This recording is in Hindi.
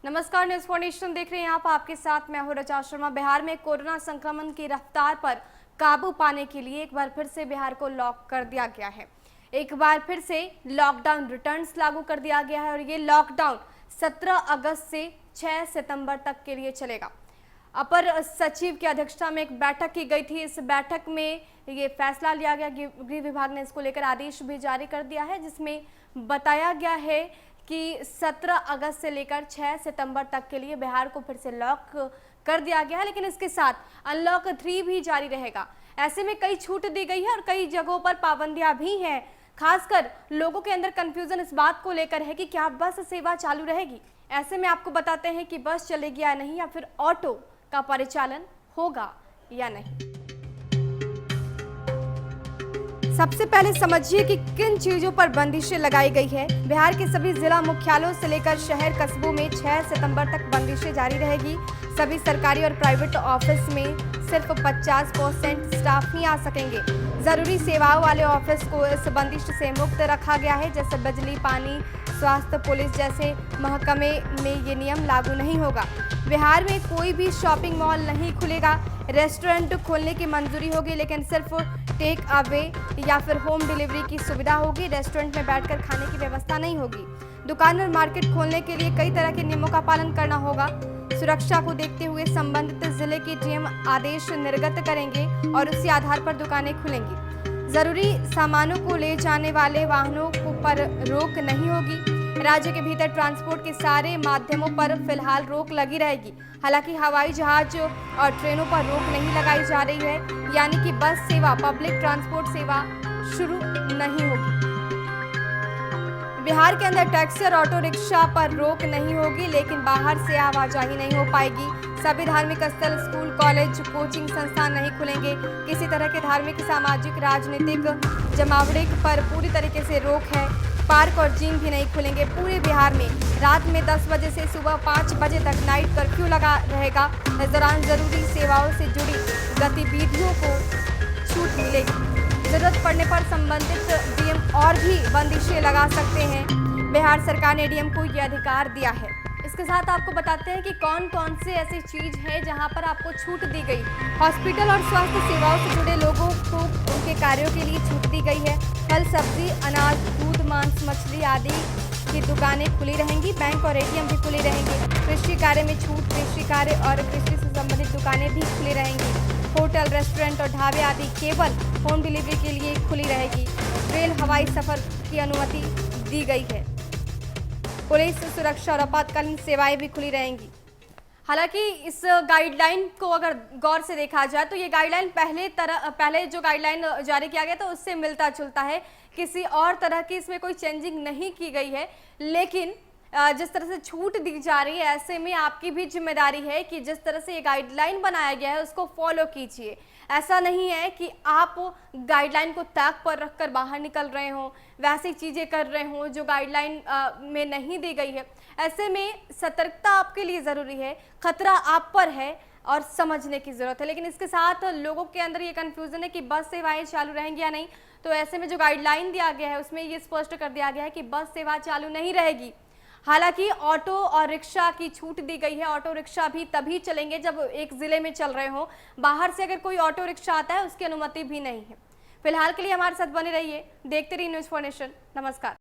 नमस्कार, न्यूज़ फॉर नेशन देख रहे हैं आप। आपके साथ मैं हूं रचा शर्मा। बिहार में कोरोना संक्रमण की रफ्तार पर काबू पाने के लिए एक बार फिर से बिहार को लॉक कर दिया गया है। एक बार फिर से लॉकडाउन रिटर्न्स लागू कर दिया गया है और ये लॉकडाउन 17 अगस्त से 6 सितंबर तक के लिए चलेगा। अपर सचिव की अध्यक्षता में एक बैठक की गई थी। इस बैठक में ये फैसला लिया गया। गृह विभाग ने इसको लेकर आदेश भी जारी कर दिया है, जिसमें बताया गया है कि 17 अगस्त से लेकर 6 सितंबर तक के लिए बिहार को फिर से लॉक कर दिया गया है, लेकिन इसके साथ अनलॉक 3 भी जारी रहेगा। ऐसे में कई छूट दी गई है और कई जगहों पर पाबंदियां भी हैं। खासकर लोगों के अंदर कंफ्यूजन इस बात को लेकर है कि क्या बस सेवा चालू रहेगी। ऐसे में आपको बताते हैं कि बस चलेगी या नहीं, या फिर ऑटो का परिचालन होगा या नहीं। सबसे पहले समझिए कि किन चीजों पर बंदिशें लगाई गई है। बिहार के सभी जिला मुख्यालयों से लेकर शहर कस्बों में 6 सितंबर तक बंदिशें जारी रहेगी। सभी सरकारी और प्राइवेट ऑफिस में सिर्फ 50% स्टाफ ही आ सकेंगे। जरूरी सेवाओं वाले ऑफिस को इस बंदिश से मुक्त रखा गया है, जैसे बिजली, पानी, स्वास्थ्य, पुलिस जैसे महकमे में ये नियम लागू नहीं होगा। बिहार में कोई भी शॉपिंग मॉल नहीं खुलेगा। रेस्टोरेंट खोलने की मंजूरी होगी, लेकिन सिर्फ टेक अवे या फिर होम डिलीवरी की सुविधा होगी। रेस्टोरेंट में बैठकर खाने की व्यवस्था नहीं होगी। दुकान और मार्केट खोलने के लिए कई तरह के नियमों का पालन करना होगा। सुरक्षा को देखते हुए संबंधित जिले के डीएम आदेश निर्गत करेंगे और उसी आधार पर दुकानें खुलेंगी। जरूरी सामानों को ले जाने वाले वाहनों पर रोक नहीं होगी। राज्य के भीतर ट्रांसपोर्ट के सारे माध्यमों पर फिलहाल रोक लगी रहेगी। हालांकि हवाई जहाज और ट्रेनों पर रोक नहीं लगाई जा रही है, यानी कि बस सेवा, पब्लिक ट्रांसपोर्ट सेवा शुरू नहीं होगी। बिहार के अंदर टैक्सी और ऑटो रिक्शा पर रोक नहीं होगी, लेकिन बाहर से आवाजाही नहीं हो पाएगी। सभी धार्मिक स्थल, स्कूल, कॉलेज, कोचिंग संस्थान नहीं खुलेंगे। किसी तरह के धार्मिक, सामाजिक, राजनीतिक जमावड़े पर पूरी तरीके से रोक है। पार्क और जिम भी नहीं खुलेंगे। पूरे बिहार में रात में 10 बजे से सुबह 5 बजे तक नाइट कर्फ्यू लगा रहेगा। इस दौरान जरूरी सेवाओं से जुड़ी गतिविधियों को छूट मिलेगी। जरूरत पड़ने पर संबंधित डीएम और भी बंदिशें लगा सकते हैं। बिहार सरकार ने डीएम को यह अधिकार दिया है। इसके साथ आपको बताते हैं कि कौन कौन से ऐसी चीज है जहां पर आपको छूट दी गई। हॉस्पिटल और स्वास्थ्य सेवाओं से जुड़े लोगों को उनके कार्यों के लिए छूट दी गई है। फल, सब्जी, अनाज, दूध, मांस, मछली आदि की दुकानें खुली रहेंगी। बैंक और एटीएम भी खुले रहेंगे। कृषि कार्य में छूट, कृषि कार्य और कृषि से संबंधित दुकानें भी खुली रहेंगी। होटल, रेस्टोरेंट और ढाबे आदि केवल होम डिलीवरी के लिए खुली रहेगी। रेल, हवाई सफर की अनुमति दी गई है। पुलिस, सुरक्षा और आपातकालीन सेवाएं भी खुली रहेंगी। हालांकि इस गाइडलाइन को अगर गौर से देखा जाए तो ये गाइडलाइन पहले जो गाइडलाइन जारी किया गया था उससे मिलता जुलता है। किसी और तरह की इसमें कोई चेंजिंग नहीं की गई है, लेकिन जिस तरह से छूट दी जा रही है, ऐसे में आपकी भी जिम्मेदारी है कि जिस तरह से ये गाइडलाइन बनाया गया है उसको फॉलो कीजिए। ऐसा नहीं है कि आप गाइडलाइन को ताक पर रखकर बाहर निकल रहे हो, वैसी चीज़ें कर रहे हो जो गाइडलाइन में नहीं दी गई है। ऐसे में सतर्कता आपके लिए ज़रूरी है, खतरा आप पर है और समझने की ज़रूरत है। लेकिन इसके साथ लोगों के अंदर ये कन्फ्यूज़न है कि बस सेवाएं चालू रहेंगी या नहीं। तो ऐसे में जो गाइडलाइन दिया गया है उसमें ये स्पष्ट कर दिया गया है कि बस सेवा चालू नहीं रहेगी। हालांकि ऑटो और रिक्शा की छूट दी गई है। ऑटो रिक्शा भी तभी चलेंगे जब एक जिले में चल रहे हो। बाहर से अगर कोई ऑटो रिक्शा आता है उसकी अनुमति भी नहीं है। फिलहाल के लिए हमारे साथ बने रहिए, देखते रहिए न्यूज़ फॉर नेशन। नमस्कार।